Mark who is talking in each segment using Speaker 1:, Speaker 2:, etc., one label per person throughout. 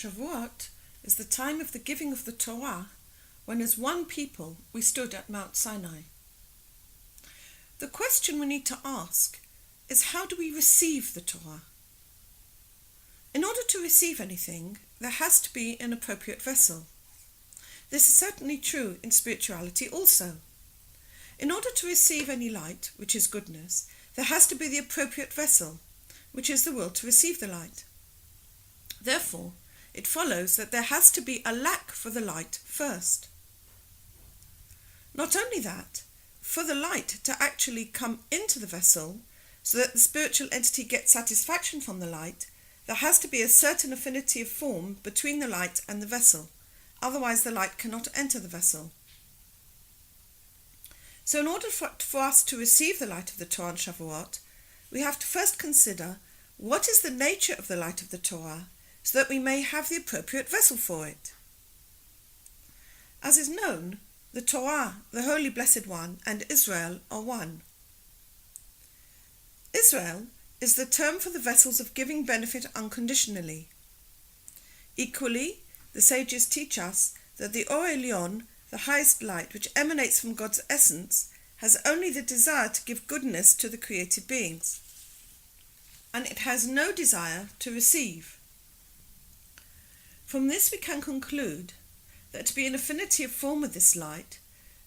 Speaker 1: Shavuot is the time of the giving of the Torah, when as one people we stood at Mount Sinai. The question we need to ask is, how do we receive the Torah? In order to receive anything, there has to be an appropriate vessel. This is certainly true in spirituality also. In order to receive any light, which is goodness, there has to be the appropriate vessel, which is the will to receive the light. Therefore, it follows that there has to be a lack for the light first. Not only that, for the light to actually come into the vessel, so that the spiritual entity gets satisfaction from the light, there has to be a certain affinity of form between the light and the vessel, otherwise the light cannot enter the vessel. So in order for us to receive the light of the Torah on Shavuot, we have to first consider what is the nature of the light of the Torah, so that we may have the appropriate vessel for it. As is known, the Torah, the Holy Blessed One, and Israel are one. Israel is the term for the vessels of giving benefit unconditionally. Equally, the sages teach us that the Or Elyon, the highest light which emanates from God's essence, has only the desire to give goodness to the created beings, and it has no desire to receive. From this we can conclude that to be in affinity of form with this light,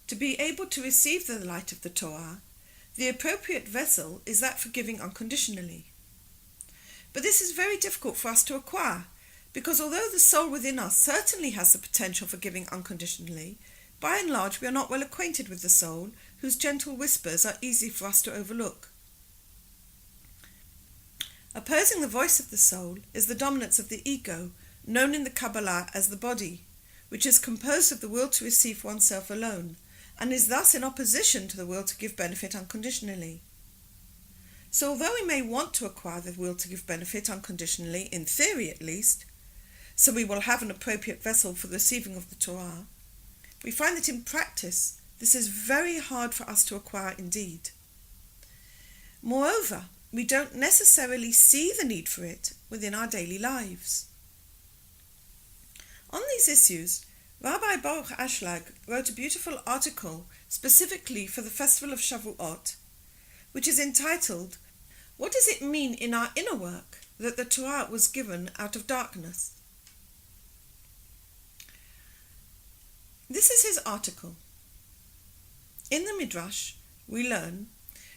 Speaker 1: to be able to receive the light of the Torah, the appropriate vessel is that for giving unconditionally. But this is very difficult for us to acquire, because although the soul within us certainly has the potential for giving unconditionally, by and large we are not well acquainted with the soul, whose gentle whispers are easy for us to overlook. Opposing the voice of the soul is the dominance of the ego, known in the Kabbalah as the body, which is composed of the will to receive oneself alone, and is thus in opposition to the will to give benefit unconditionally. So although we may want to acquire the will to give benefit unconditionally, in theory at least, so we will have an appropriate vessel for the receiving of the Torah, we find that in practice this is very hard for us to acquire indeed. Moreover, we don't necessarily see the need for it within our daily lives. On these issues, Rabbi Baruch Ashlag wrote a beautiful article specifically for the festival of Shavuot, which is entitled, "What does it mean in our inner work that the Torah was given out of darkness?" This is his article. In the Midrash, we learn,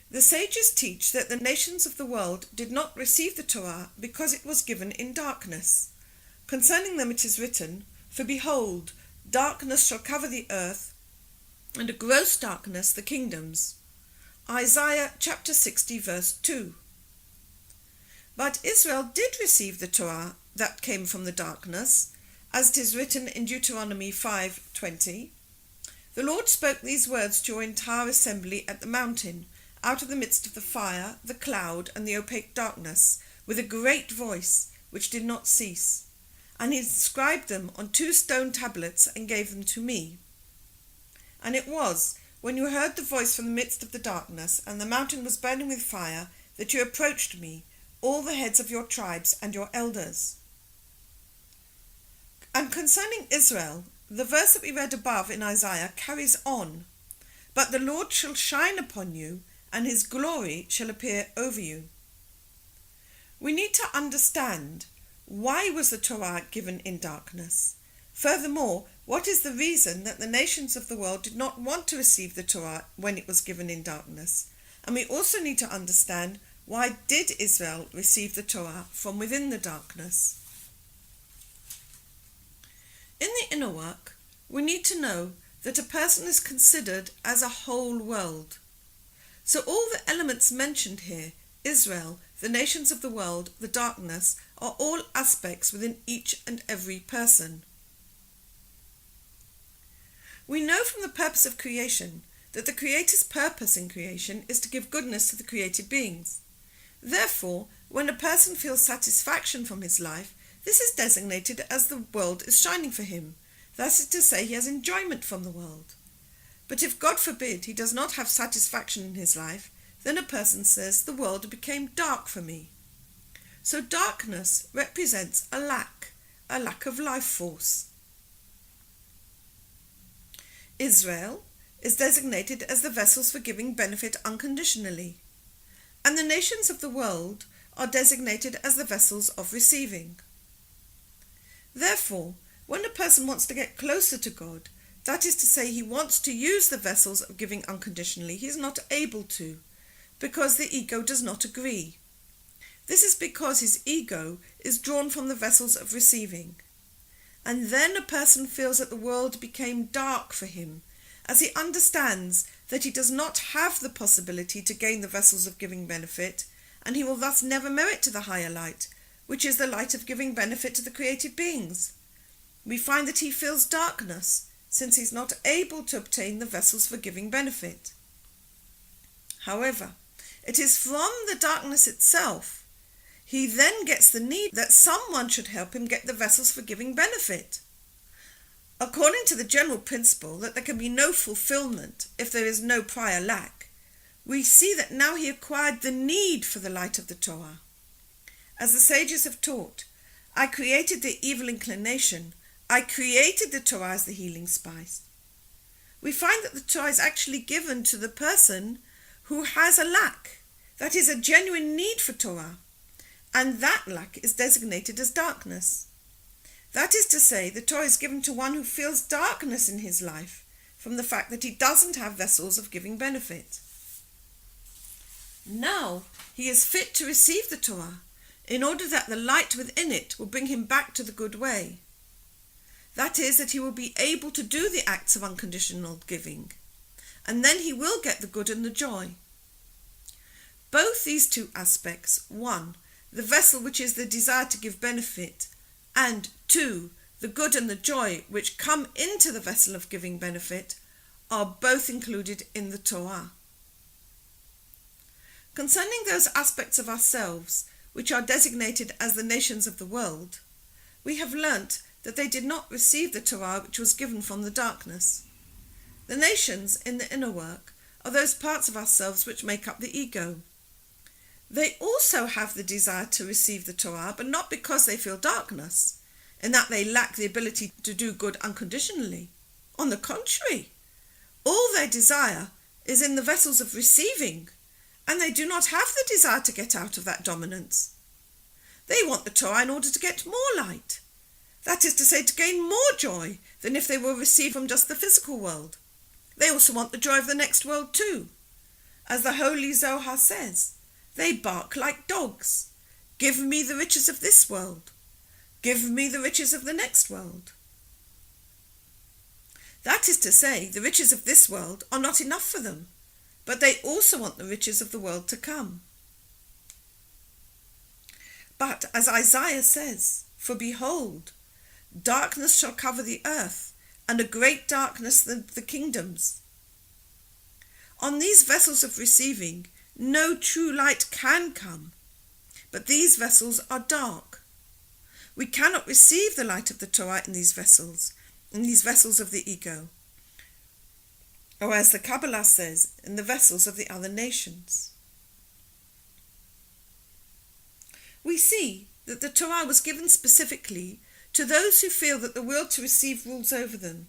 Speaker 1: the sages teach that the nations of the world did not receive the Torah because it was given in darkness. Concerning them it is written, "For behold, darkness shall cover the earth, and a gross darkness the kingdoms." Isaiah chapter 60 verse 2. But Israel did receive the Torah that came from the darkness, as it is written in Deuteronomy 5:20. "The Lord spoke these words to your entire assembly at the mountain, out of the midst of the fire, the cloud, and the opaque darkness, with a great voice, which did not cease. And he inscribed them on 2 stone tablets and gave them to me. And it was, when you heard the voice from the midst of the darkness, and the mountain was burning with fire, that you approached me, all the heads of your tribes and your elders." And concerning Israel, the verse that we read above in Isaiah carries on, "But the Lord shall shine upon you, and his glory shall appear over you." We need to understand, why was the Torah given in darkness? Furthermore, what is the reason that the nations of the world did not want to receive the Torah when it was given in darkness? And we also need to understand, why did Israel receive the Torah from within the darkness? In the inner work, we need to know that a person is considered as a whole world. So all the elements mentioned here, Israel, the nations of the world, the darkness, are all aspects within each and every person. We know from the purpose of creation that the Creator's purpose in creation is to give goodness to the created beings. Therefore, when a person feels satisfaction from his life, this is designated as the world is shining for him. That is to say, he has enjoyment from the world. But if, God forbid, he does not have satisfaction in his life, then a person says, "The world became dark for me." So darkness represents a lack, a lack of life force. Israel is designated as the vessels for giving benefit unconditionally, and the nations of the world are designated as the vessels of receiving. Therefore, when a person wants to get closer to God, that is to say, he wants to use the vessels of giving unconditionally, he is not able to, because the ego does not agree. This is because his ego is drawn from the vessels of receiving. And then a person feels that the world became dark for him, as he understands that he does not have the possibility to gain the vessels of giving benefit, and he will thus never merit to the higher light, which is the light of giving benefit to the created beings. We find that he feels darkness, since he is not able to obtain the vessels for giving benefit. However, it is from the darkness itself he then gets the need that someone should help him get the vessels for giving benefit. According to the general principle that there can be no fulfillment if there is no prior lack, we see that now he acquired the need for the light of the Torah. As the sages have taught, I created the evil inclination, I created the Torah as the healing spice. We find that the Torah is actually given to the person who has a lack, that is a genuine need for Torah, and that lack is designated as darkness. That is to say, the Torah is given to one who feels darkness in his life from the fact that he doesn't have vessels of giving benefit. Now he is fit to receive the Torah in order that the light within it will bring him back to the good way. That is, that he will be able to do the acts of unconditional giving, and then he will get the good and the joy. Both these two aspects, 1, the vessel which is the desire to give benefit, and 2, the good and the joy which come into the vessel of giving benefit, are both included in the Torah. Concerning those aspects of ourselves which are designated as the nations of the world, we have learnt that they did not receive the Torah which was given from the darkness. The nations in the inner work are those parts of ourselves which make up the ego. They also have the desire to receive the Torah, but not because they feel darkness, in that they lack the ability to do good unconditionally. On the contrary, all their desire is in the vessels of receiving, and they do not have the desire to get out of that dominance. They want the Torah in order to get more light, that is to say, to gain more joy than if they were received from just the physical world. They also want the joy of the next world too. As the Holy Zohar says, they bark like dogs. Give me the riches of this world. Give me the riches of the next world. That is to say, the riches of this world are not enough for them, but they also want the riches of the world to come. But as Isaiah says, for behold, darkness shall cover the earth, and a great darkness the kingdoms. On these vessels of receiving, no true light can come, but these vessels are dark. We cannot receive the light of the Torah in these vessels of the ego, or as the Kabbalah says, in the vessels of the other nations. We see that the Torah was given specifically to those who feel that the will to receive rules over them.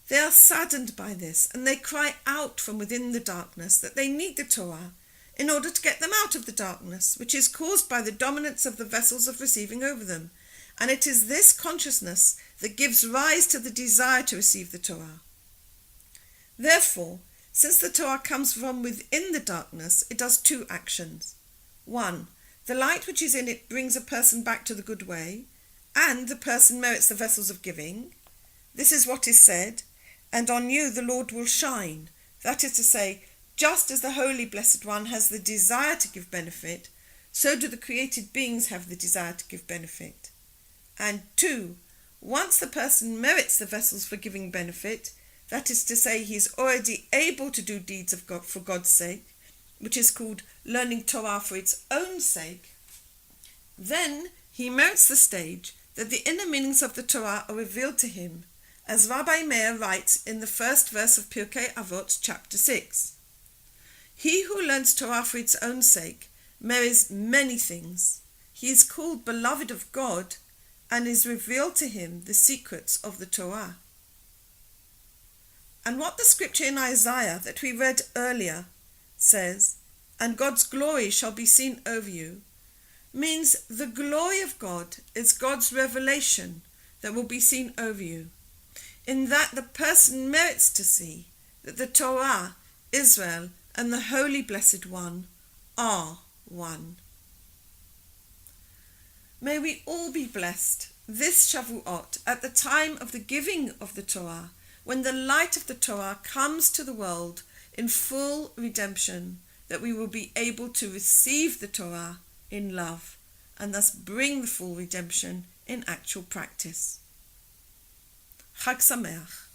Speaker 1: They are saddened by this, and they cry out from within the darkness that they need the Torah in order to get them out of the darkness, which is caused by the dominance of the vessels of receiving over them. And it is this consciousness that gives rise to the desire to receive the Torah. Therefore, since the Torah comes from within the darkness, it does two actions. 1, the light which is in it brings a person back to the good way, and the person merits the vessels of giving. This is what is said, and on you the Lord will shine. That is to say, just as the Holy Blessed One has the desire to give benefit, so do the created beings have the desire to give benefit. And 2, once the person merits the vessels for giving benefit, that is to say, he is already able to do deeds of God for God's sake, which is called learning Torah for its own sake, then he merits the stage that the inner meanings of the Torah are revealed to him, as Rabbi Meir writes in the first verse of Pirkei Avot, chapter 6. He who learns Torah for its own sake merits many things. He is called beloved of God, and is revealed to him the secrets of the Torah. And what the scripture in Isaiah that we read earlier says, "And God's glory shall be seen over you," means the glory of God is God's revelation that will be seen over you, in that the person merits to see that the Torah, Israel, and the Holy Blessed One are one. May we all be blessed this Shavuot at the time of the giving of the Torah, when the light of the Torah comes to the world in full redemption, that we will be able to receive the Torah in love and thus bring the full redemption in actual practice. Chag Sameach.